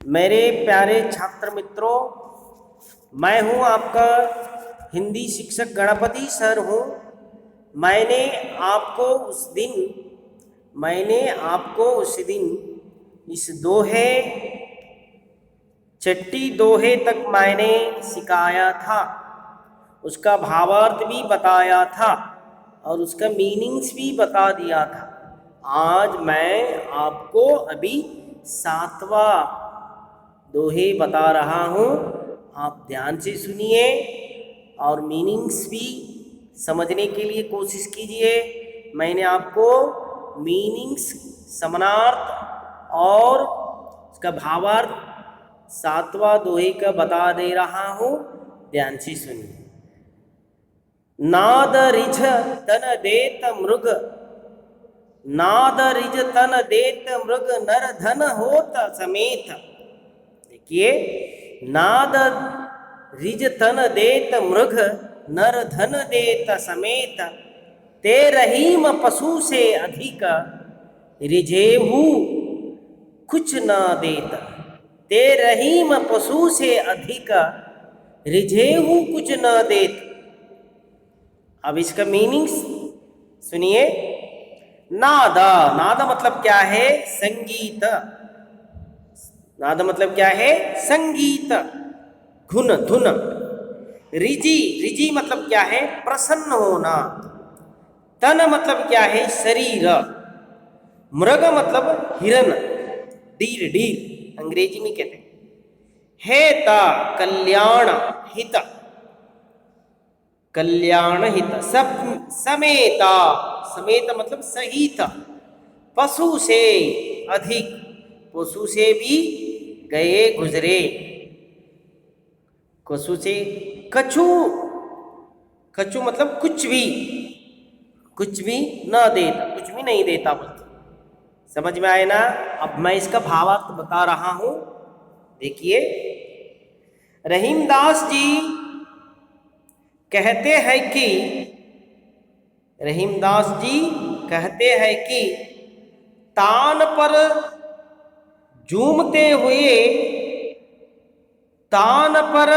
मेरे प्यारे छात्र मित्रों, मैं हूं आपका हिंदी शिक्षक गणपति सर हूं। मैंने आपको उस दिन इस दोहे चट्टी दोहे तक मैंने सिखाया था, उसका भावार्थ भी बताया था और उसका मीनिंग्स भी बता दिया था। आज मैं आपको अभी 7वां दोहे बता रहा हूँ। आप ध्यान से सुनिए और मीनिंग्स भी समझने के लिए कोशिश कीजिए। मैंने आपको मीनिंग्स, समानार्थ और उसका भावार्थ 7वां दोहे का बता दे रहा हूँ। ध्यान से सुनिए। नाद रिझ तन देत मृग, नाद रिझ तन देत मृग, नर धन होत समेत। देखिए, नाद रिज तन देत मृग, नर धन देत समेत। ते रहीम पशु से अधिक, रिझेहू कुछ न देत। ते रहीम पशु से अधिक, रिझेहू कुछ न देत। अब इसका मीनिंग सुनिए। नादा, नादा मतलब क्या है? संगीत। नाद मतलब क्या है? संगीत, धुन, धुन। रिजी, रिजी मतलब क्या है? प्रसन्न होना। तन मतलब क्या है? शरीर। मृग मतलब हिरन, डीर, डीर अंग्रेजी में कहते हैं। हेता कल्याण हित, कल्याण हित। सब समेता, समेत मतलब सहित। पशु से अधिक, पशु से भी गए गुजरे। पशु से कछु, कछु मतलब कुछ भी, कुछ भी न देता, कुछ भी नहीं देता बोलते। समझ में आए ना? अब मैं इसका भावार्थ बता रहा हूं। देखिए, रहीमदास जी कहते हैं कि, रहीमदास जी कहते हैं कि तान पर झूमते हुए, तान पर,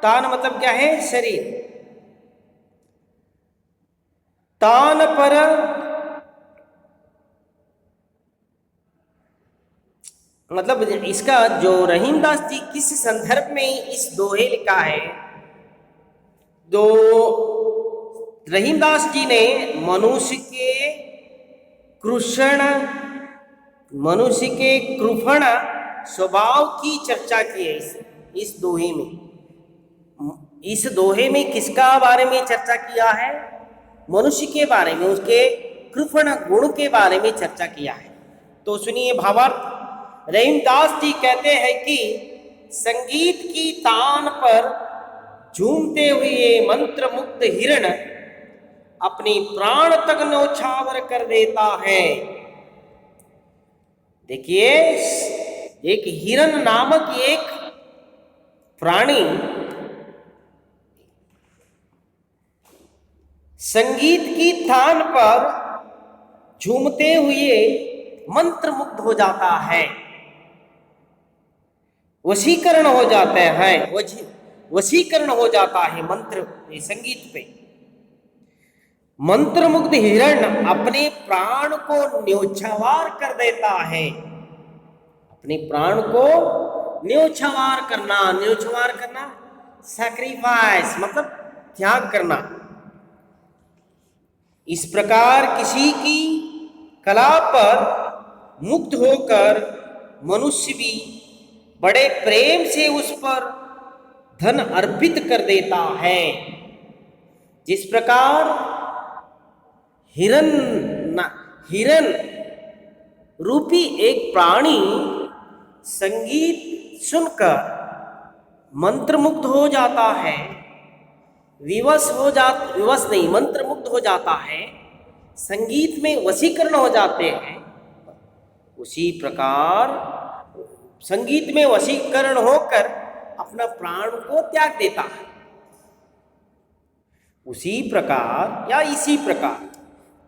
तान मतलब क्या है? शरीर। तान पर मतलब इसका जो रहीमदास जी किस संदर्भ में इस दोहे लिखा है, तो रहीमदास जी ने मनुष्य के कृषण, मनुष्य के कृपण स्वभाव की चर्चा की है इस दोहे में। इस दोहे में किसका बारे में चर्चा किया है? मनुष्य के बारे में, उसके कृपण गुण के बारे में चर्चा किया है। तो सुनिए भावार्थ। रहीमदास जी कहते हैं कि संगीत की तान पर झूमते हुए मंत्र मुग्ध हिरण अपनी प्राण तक न्यौछावर कर देता है। देखिए, एक हिरण नामक एक प्राणी संगीत की तान पर झूमते हुए मंत्र मुग्ध हो जाता है, वशीकरण हो जाते हैं, वशीकरण हो जाता है मंत्र संगीत पे। मंत्र मुग्ध हिरण अपने प्राण को न्योछावर कर देता है। अपने प्राण को न्योछावर करना, न्योछावर करना सैक्रिफाइस मतलब त्याग करना। इस प्रकार किसी की कला पर मुग्ध होकर मनुष्य भी बड़े प्रेम से उस पर धन अर्पित कर देता है। जिस प्रकार हिरन, हिरन रूपी एक प्राणी संगीत सुनकर मंत्रमुग्ध हो जाता है, विवश नहीं, मंत्रमुग्ध हो जाता है, संगीत में वशीकरण हो जाते हैं, उसी प्रकार संगीत में वशीकरण होकर अपना प्राण को त्याग देता है। उसी प्रकार या इसी प्रकार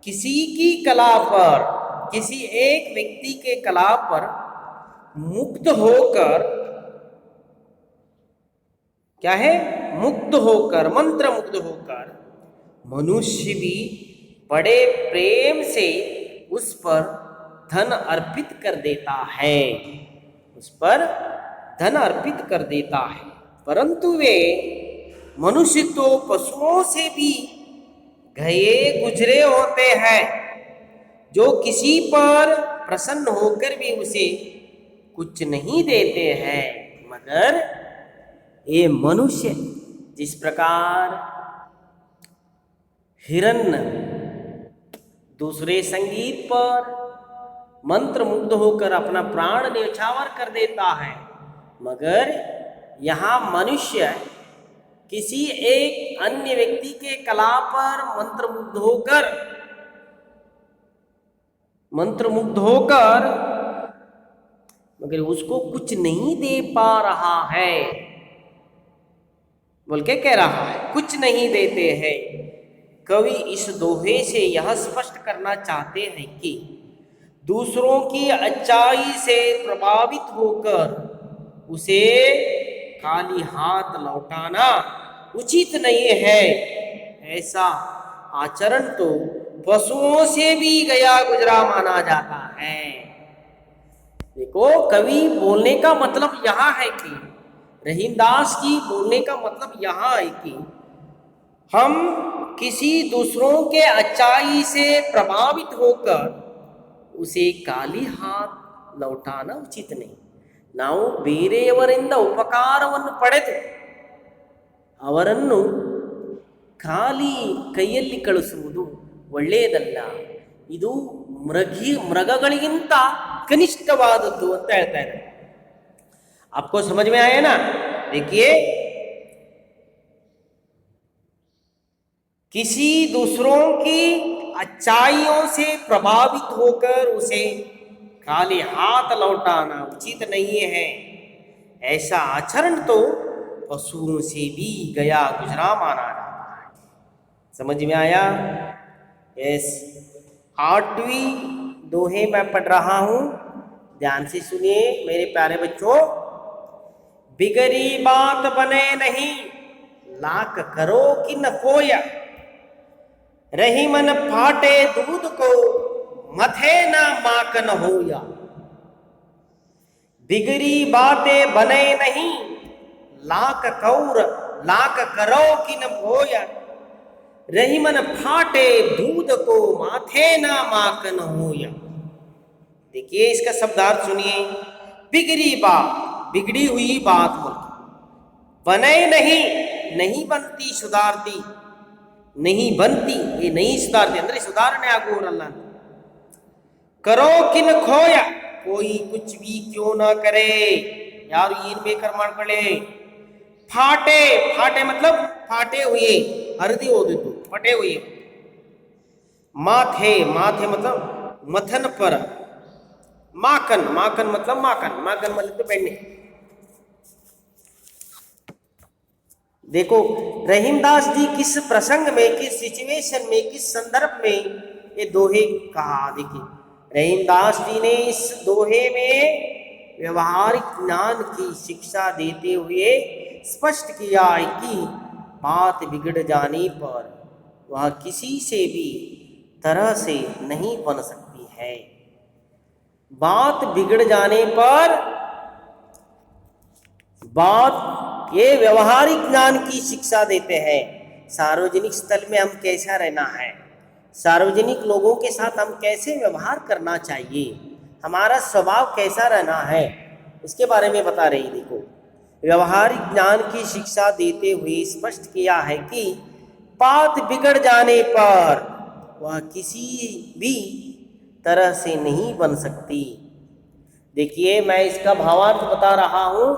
किसी की कला पर, किसी एक व्यक्ति के कला पर मुक्त होकर, क्या है, मुक्त होकर, मंत्र मुक्त होकर मनुष्य भी बड़े प्रेम से उस पर धन अर्पित कर देता है, उस पर धन अर्पित कर देता है। परंतु वे मनुष्य तो पशुओं से भी गए गुजरे होते हैं, जो किसी पर प्रसन्न होकर भी उसे कुछ नहीं देते हैं, मगर ये मनुष्य जिस प्रकार हिरण्य दूसरे संगीत पर मंत्र मुग्ध होकर अपना प्राण न्यौछावर कर देता है, मगर यहाँ मनुष्य किसी एक अन्य व्यक्ति के कला पर मंत्रमुग्ध होकर मगर उसको कुछ नहीं दे पा रहा है, बोल के कह रहा है कुछ नहीं देते हैं। कवि इस दोहे से यह स्पष्ट करना चाहते हैं कि दूसरों की अच्छाई से प्रभावित होकर उसे खाली हाथ लौटाना उचित नहीं है। ऐसा आचरण तो पशुओं से भी गया गुजरा माना जाता है। देखो, कवि बोलने का मतलब यहाँ है कि रहीमदास जी बोलने का मतलब यहाँ है कि हम किसी दूसरों के अच्छाई से प्रभावित होकर उसे खाली हाथ लौटाना उचित नहीं। ನಾವು ಬೇರೆಯವರಿಂದ ಉಪಕಾರವನ್ನು ಪಡೆದು ಅವರನ್ನು ಖಾಲಿ ಕೈಯಲ್ಲಿ ಕಳಿಸುವುದು ಒಳ್ಳೆಯದಲ್ಲ, ಇದು ಮೃಗಗಳಿಗಿಂತ ಕನಿಷ್ಠವಾದದ್ದು ಅಂತ ಹೇಳ್ತಾ ಇದ್ದಾರೆ। आपको समझ में आया ना? देखिए, किसी दूसरों की अच्छाइयों से प्रभावित होकर उसे खाली हाथ लौटाना उचित नहीं है। ऐसा आचरण तो पशुओं से भी गया गुजरा माना जाता है। समझ में आया? यस। 8वीं दोहे मैं पढ़ रहा हूँ, ध्यान से सुनिए मेरे प्यारे बच्चों। बिगड़ी बात बने नहीं, लाख करो कि न कोया, रही मन फाटे दूध को, मथे ना माखन होया। बिगड़ी बातें बने नहीं, लाख करो कि न होया, रही मन फाटे दूध को, माथे ना माखन होया। देखिए, इसका शब्दार्थ सुनिए। बिगड़ी बात, बिगड़ी हुई बात बने नहीं, नहीं बनती सुधारती, नहीं बनती ये नहीं सुधारती अंदर सुधारने आगोरಲ್ಲ। करो किन खोया, कोई कुछ भी क्यों ना करे, यार ಏನು ಬೇಕಾರ್ ಮಾಡ್ಕೊಳ್ಳಿ। फाटे, फाटे मतलब फाटे हुए, हरदी ओदितु, फटे हुए। माथे, माथे मतलब मथन पर। माखन, माखन मतलब माखन, माखन मतलब बेड़ने। देखो, रहीमदास जी किस प्रसंग में, किस सिचुएशन में, किस संदर्भ में ये दोहे कहा। देखिए, रहीमदास जी ने इस दोहे में व्यवहारिक ज्ञान की शिक्षा देते हुए स्पष्ट किया है कि बात बिगड़ जाने पर वह किसी से भी तरह से नहीं बन सकती है। बात बिगड़ जाने पर बात, ये व्यवहारिक ज्ञान की शिक्षा देते हैं। सार्वजनिक स्थल में हम कैसा रहना है, सार्वजनिक लोगों के साथ हम कैसे व्यवहार करना चाहिए, हमारा स्वभाव कैसा रहना है, इसके बारे में बता रही। देखो, व्यवहारिक ज्ञान की शिक्षा देते हुए स्पष्ट किया है कि बात बिगड़ जाने पर वह किसी भी तरह से नहीं बन सकती। देखिए, मैं इसका भावार्थ बता रहा हूँ।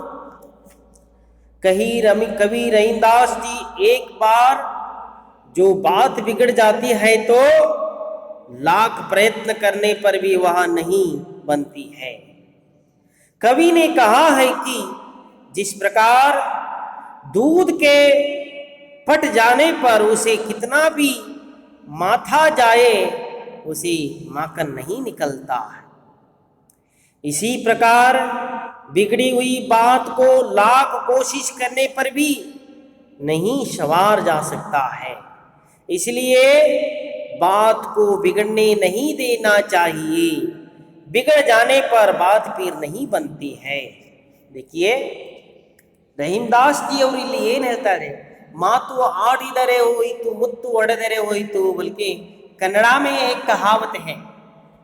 कवि रहीमदास जी एक बार जो बात बिगड़ जाती है तो लाख प्रयत्न करने पर भी वह नहीं बनती है। कवि ने कहा है कि जिस प्रकार दूध के फट जाने पर उसे कितना भी माथा जाए उसे माखन नहीं निकलता है, इसी प्रकार बिगड़ी हुई बात को लाख कोशिश करने पर भी नहीं संवार जा सकता है। इसलिए बात को बिगड़ने नहीं देना चाहिए। बिगड़ जाने पर बात फिर नहीं बनती है। देखिए ರಹೀಂದಾಸ್ ಜಿ ಅವರು ಇಲ್ಲಿ ಏನು ಹೇಳ್ತಾರೆ, ಮಾತು ಆಡಿದರೆ ಹೋಯಿತು ಮುತ್ತು ಒಡೆದರೆ ಹೋಯಿತು ಬಲ್ಕಿ ಕನ್ನಡ में एक कहावत है,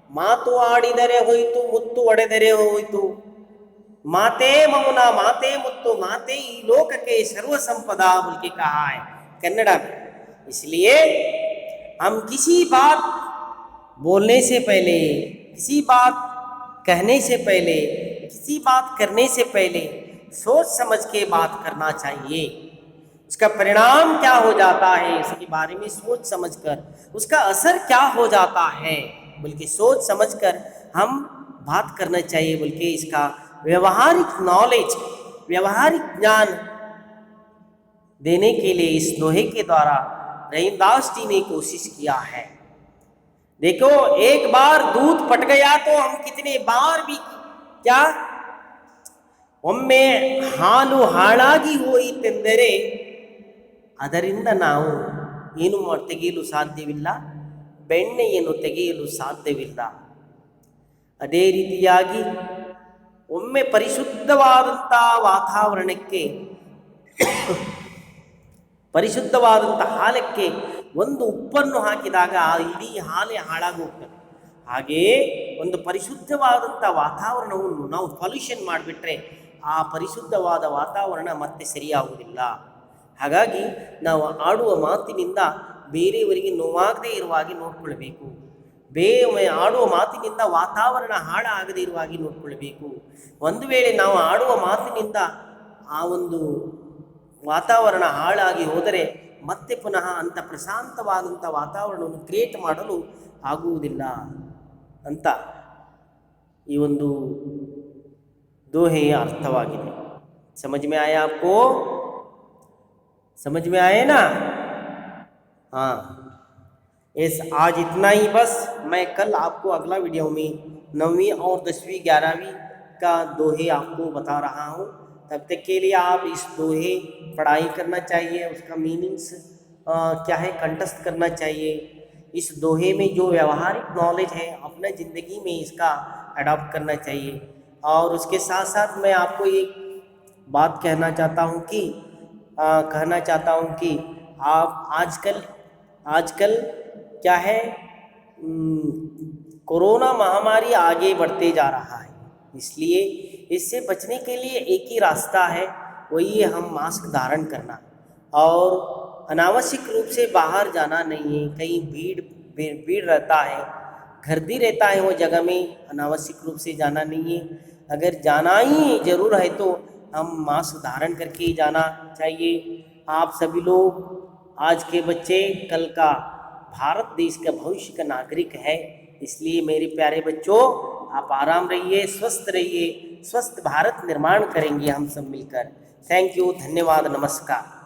ಮಾತು ಆಡಿದರೆ ಹೋಯಿತು ಮುತ್ತು ಒಡೆದರೆ ಹೋಯಿತು, माते मौना माते मुत्तु माते ही लोक के सर्व संपदा बोल के कहा है कन्नड़ा में। इसलिए हम किसी बात बोलने से पहले, किसी बात कहने से पहले, किसी बात करने से पहले सोच समझ के बात करना चाहिए। उसका परिणाम क्या हो जाता है इसके बारे में सोच समझकर, उसका असर क्या हो जाता है बल्कि सोच समझकर हम बात करना चाहिए। बल्कि इसका व्यवहारिक नॉलेज, व्यवहारिक ज्ञान देने के लिए इस दोहे के द्वारा रहीमदास जी ने कोशिश किया है। देखो एक बार दूध फट गया तो हम कितने बार भी क्या, ಒಮ್ಮೆ ಹಾಲು ಹಾಳಾಗಿ ಹೋಯಿತೆಂದರೆ ಅದರಿಂದ ನಾವು ಏನು ತೆಗೆಯಲು ಸಾಧ್ಯವಿಲ್ಲ, ಬೆಣ್ಣೆಯನ್ನು ತೆಗೆಯಲು ಸಾಧ್ಯವಿಲ್ಲ. ಅದೇ ರೀತಿಯಾಗಿ ಒಮ್ಮೆ ಪರಿಶುದ್ಧವಾದಂಥ ವಾತಾವರಣಕ್ಕೆ, ಪರಿಶುದ್ಧವಾದಂಥ ಹಾಲಕ್ಕೆ ಒಂದು ಉಪ್ಪನ್ನು ಹಾಕಿದಾಗ ಆ ಇಡೀ ಹಾಲೇ ಹಾಳಾಗಿ ಹೋಗ್ತದೆ. ಹಾಗೆಯೇ ಒಂದು ಪರಿಶುದ್ಧವಾದಂಥ ವಾತಾವರಣವನ್ನು ನಾವು ಪೊಲ್ಯೂಷನ್ ಮಾಡಿಬಿಟ್ರೆ ಆ ಪರಿಶುದ್ಧವಾದ ವಾತಾವರಣ ಮತ್ತೆ ಸರಿಯಾಗುವುದಿಲ್ಲ. ಹಾಗಾಗಿ ನಾವು ಆಡುವ ಮಾತಿನಿಂದ ಬೇರೆಯವರಿಗೆ ನೋವಾಗದೇ ಇರುವ ಹಾಗೆ ನೋಡಿಕೊಳ್ಬೇಕು. ಆಡುವ ಮಾತಿನಿಂದ ವಾತಾವರಣ ಹಾಳಾಗದೇ ಇರುವ ಹಾಗೆ ನೋಡಿಕೊಳ್ಬೇಕು. ಒಂದು ವೇಳೆ ನಾವು ಆಡುವ ಮಾತಿನಿಂದ ಆ ಒಂದು ವಾತಾವರಣ ಹಾಳಾಗಿ ಹೋದರೆ ಮತ್ತೆ ಪುನಃ ಅಂಥ ಪ್ರಶಾಂತವಾದಂಥ ವಾತಾವರಣವನ್ನು ಕ್ರಿಯೇಟ್ ಮಾಡಲು ಆಗುವುದಿಲ್ಲ ಅಂತ ಈ ಒಂದು दोहे अर्थवाಗಿದೆ। समझ में आया आपको? समझ में आए ना? हाँ, इस आज इतना ही बस। मैं कल आपको अगला वीडियो में 9वीं और 10वीं 11वीं का दोहे आपको बता रहा हूँ। तब तक के लिए आप इस दोहे पढ़ाई करना चाहिए, उसका मीनिंग्स क्या है कंठस्थ करना चाहिए। इस दोहे में जो व्यवहारिक नॉलेज है अपने ज़िंदगी में इसका अडॉप्ट करना चाहिए। और उसके साथ साथ मैं आपको एक बात कहना चाहता हूँ कि आप आजकल क्या है, कोरोना महामारी आगे बढ़ते जा रहा है। इसलिए इससे बचने के लिए एक ही रास्ता है, वही है हम मास्क धारण करना और अनावश्यक रूप से बाहर जाना नहीं है। कहीं भीड़ रहता है, गर्दी रहता है, वो जगह में अनावश्यक रूप से जाना नहीं है। अगर जाना ही ज़रूर है तो हम मास्क धारण करके ही जाना चाहिए। आप सभी लोग, आज के बच्चे कल का भारत देश का भविष्य का नागरिक है। इसलिए मेरे प्यारे बच्चों, आप आराम रहिए, स्वस्थ भारत निर्माण करेंगे हम सब मिलकर। थैंक यू, धन्यवाद, नमस्कार।